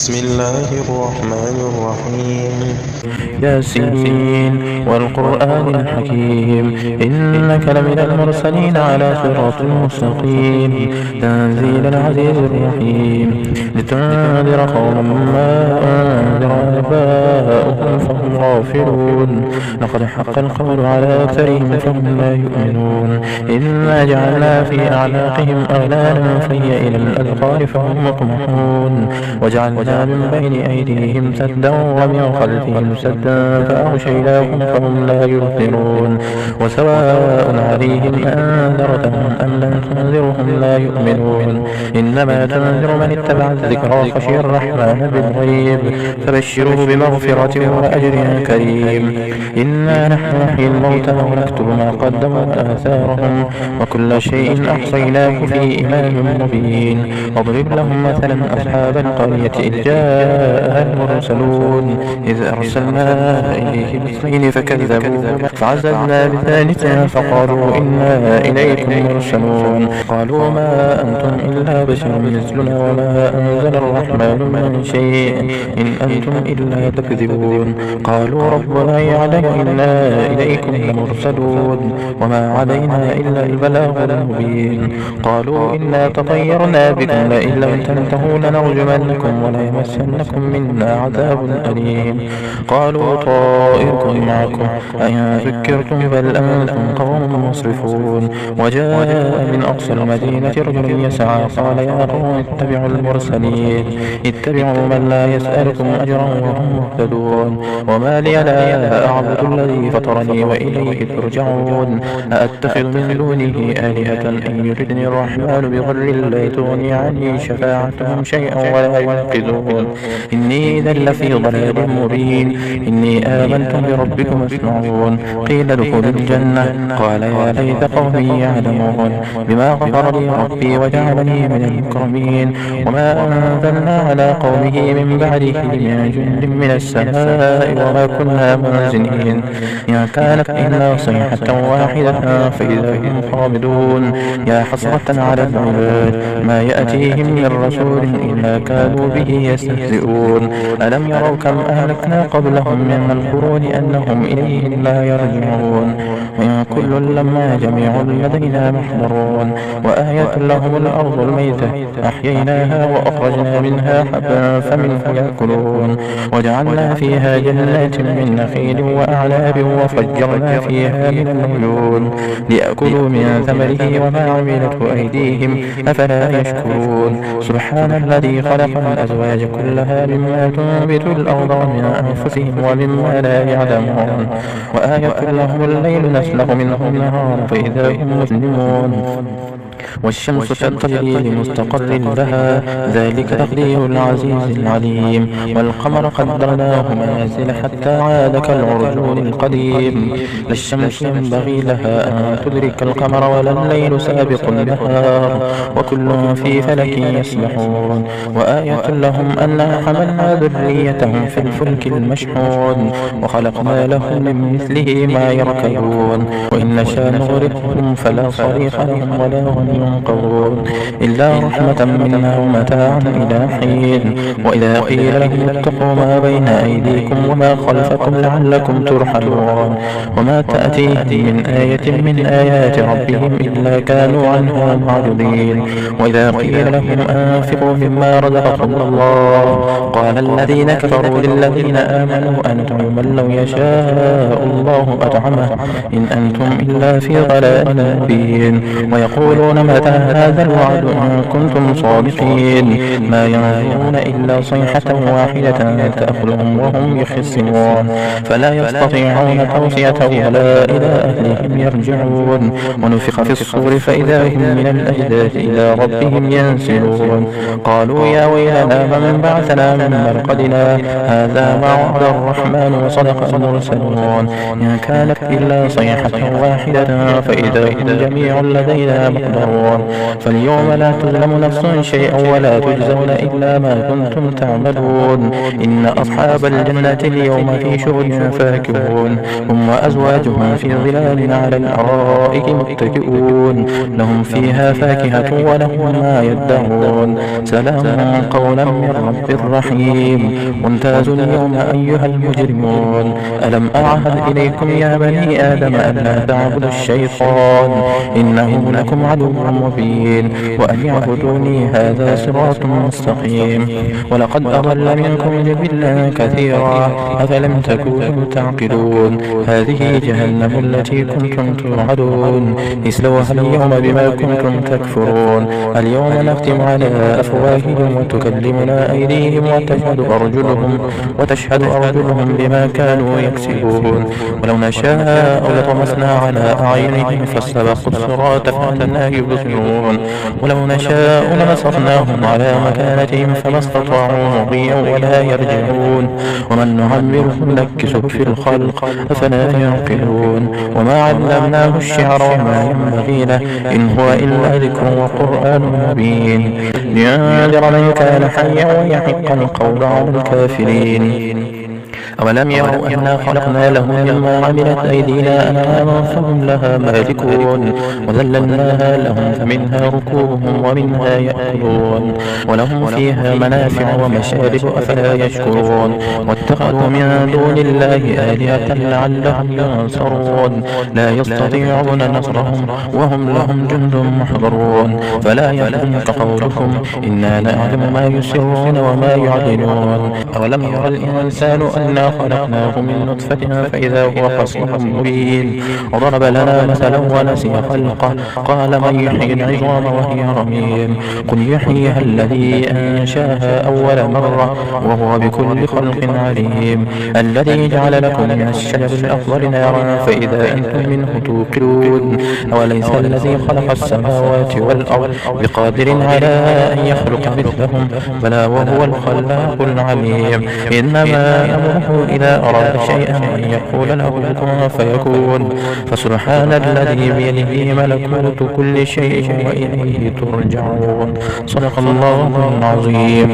بسم الله الرحمن الرحيم ياسين والقرآن الحكيم إنك لمن المرسلين على صراط مستقيم تنزيل العزيز الرحيم لتنذر قوما ما أنذر آباؤهم فهم غافلون لقد حق القول على أكثرهم فهم لا يؤمنون إنا جعلنا في أعناقهم أغلالا فهي إلى الأذقان فهم مقمحون وجعلنا من بين أيديهم سدا ومن خلفهم سدا فأغشيناهم فهم لا يبصرون وسواء عليهم أنذرتهم أم لم تنذرهم لا يؤمنون إنما تنذر من اتبع الذكر وخشي الرحمن بالغيب فبشره بمغفرة وأجر كريم إنا نحن نحيي الموتى ونكتب ما قدموا وآثارهم وكل شيء أحصيناه في إمام مبين واضرب لهم مثلا أصحاب القرية إذ جاءها المرسلون إذ أرسلنا إليهم اثنين فكذبوا فعززنا بثالث فقالوا إنا إليكم مرسلون قالوا ما أنتم إلا بشر مثلنا وما أنزل الرحمن من شيء إن أنتم إلا تكذبون قالوا ربنا يعلم إنا إليكم لمرسلون وما علينا إلا البلاغ المبين قالوا إنا تطيرنا بكم لئن لم تنتهوا لنرجمنكم وليمسنكم منا عذاب أليم قالوا طائركم معكم أئن ذكرتم بل أنتم قوم مسرفون وجاء من أقصى المدينة رجل يسعى قال يا قوم اتبعوا المرسلين اتبعوا من لا يسألكم أجرا وهم مهتدون وما لي لا أعبد الذي فطرني وإليه ترجعون أأتخذ من دونه آلهة إن يردني الرحمن بضر لا تغني عني شفاعتهم شيئا ولا ينقذون إني إذا لفي ضلال مبين إني آمنت بربكم اسمعون قيل ادخلوا الجنة قال يا ليت قومي يعلمون بما غفر لي ربي وجعلني من المكرمين وما أنزلنا على قومه من بعده من جند من السماء وما كنا منزلين إن كانت إلا صيحة واحدة فإذا هم خامدون يا حسرة على العباد ما يأتيهم من رسول إلا كانوا به يستهزئون ألم يروا كم أهلكنا قبلهم من القرون أنهم إليهم لا يرجعون وإن كل لما جميع لدينا محضرون وآية لهم الأرض الميتة أحييناها وأخرجنا منها حبا فمنه يأكلون وجعلنا فيها جنات من نخيل وأعناب وفجرنا فيها من العيون ليأكلوا من ثمره وما عملته أيديهم أفلا يشكرون سبحان الذي خلق الأزواج كلها مما تنبت الأرض ومن أنفسهم ومما لا يعلمون وآية لهم الليل نسلخ منه النهار فإذا هم مسلمون والشمس تجري لمستقر لها ذلك تقدير العزيز العليم والقمر قدرناه منازل حتى عاد كالعرجون القديم لا الشمس ينبغي لها أن تدرك القمر ولا الليل سابق النهار وكل في فلك يسبحون وآية لهم أنا حملنا ذريتهم في الفلك المشحون وخلقنا لهم من مثله ما يركبون وإن نشاء نغرقهم فلا صريخ لهم ولا هم ينقضون إلا رحمة منا ومتاعا إلى حين وإذا قيل لهم اتقوا ما بين أيديكم وما خلفكم لعلكم ترحمون وما تأتيهم من آية من آيات ربهم إلا كانوا عنها معرضين وإذا قيل لهم أنفقوا مما رزقكم الله قال الذين كفروا للذين آمنوا أنتم من لو يشاء الله أطعمه إن أنتم إلا في ضلال مبين ويقولون متى هذا الوعد إن كنتم صادقين ما ينظرون إلا صيحة واحدة تأخذهم وهم يخصمون فلا يستطيعون توصية ولا إلى أهلهم يرجعون ونفخ في الصور فإذا هم من الأجداث إلى ربهم ينسلون قالوا يا ويلنا من بعثنا من مرقدنا هذا ما وعد الرحمن وصدق المرسلون إن كانت إلا صيحة واحدة فإذا هم جميع لدينا محضرون يدبرون. فاليوم لا تظلم نفس شيئا ولا تجزون إلا ما كنتم تعملون. إن أصحاب الجنة اليوم في شغل فاكهون، هم وأزواجهم في ظلال على الأرائك متكئون، لهم فيها فاكهة ولهم ما يدعون. سلام قولا من رب رحيم. وامتازوا اليوم أيها المجرمون. ألم أعهد إليكم يا بني آدم ألا تعبدوا الشيطان إنه لكم عدو مبين، وأن يعبدوني هذا صراط مستقيم. ولقد أضل منكم جبلا كثيرا أفلم تكونوا تعقلون. هذه جهنم التي كنتم توعدون اصلوها اليوم بما كنتم تكفرون. اليوم نختم على أفواههم وتكلمنا أيديهم وتشهد أرجلهم بما كانوا يكسبون. ولو نشاء لطمسنا على أعينهم فاستبقوا الصراط فأنى يبصرون. ولو نشاء لمسخناهم على مكانتهم فما استطاعوا مضيا ولا يرجعون. ومن نعمره نكسه في الخلق أفلا يعقلون. وما علمناه الشعر وما ينبغي له إن هو إلا ذكر وقرآن مبين لينذر من كان حيا ويحق القول على الكافرين. أولم يروا أنا خلقنا لهم مما عملت أيدينا أنعاما فهم لها مالكون وذللناها لهم فمنها ركوبهم ومنها يأكلون ولهم فيها منافع ومشارب أفلا يشكرون. واتخذوا من دون الله آلهة لعلهم ينصرون لا يستطيعون نصرهم وهم لهم جند محضرون. فلا يحزنك قولهم إنا نعلم ما يسرون وما يعلنون. أولم يرى الإنسان أنا خلقناه من نطفة فإذا هو خصيم مبين. وضرب لنا مثلا ونسي خلقه قال من يحيي العظام وهي رميم قل يحييها الذي أنشاها أول مرة وهو بكل خلق عليم. الذي جعل لكم من الشجر الأخضر نارا فإذا أنتم منه توقدون. أوليس الذي خلق السماوات والأرض بقادر على أن يخلق مثلهم بلى وهو الخلاق العليم. إنما أمره إذا أراد شيئا أن يقول له كن فيكون. فسبحان الذي بيده ملكوت كل شيء وإليه ترجعون. صدق الله العظيم.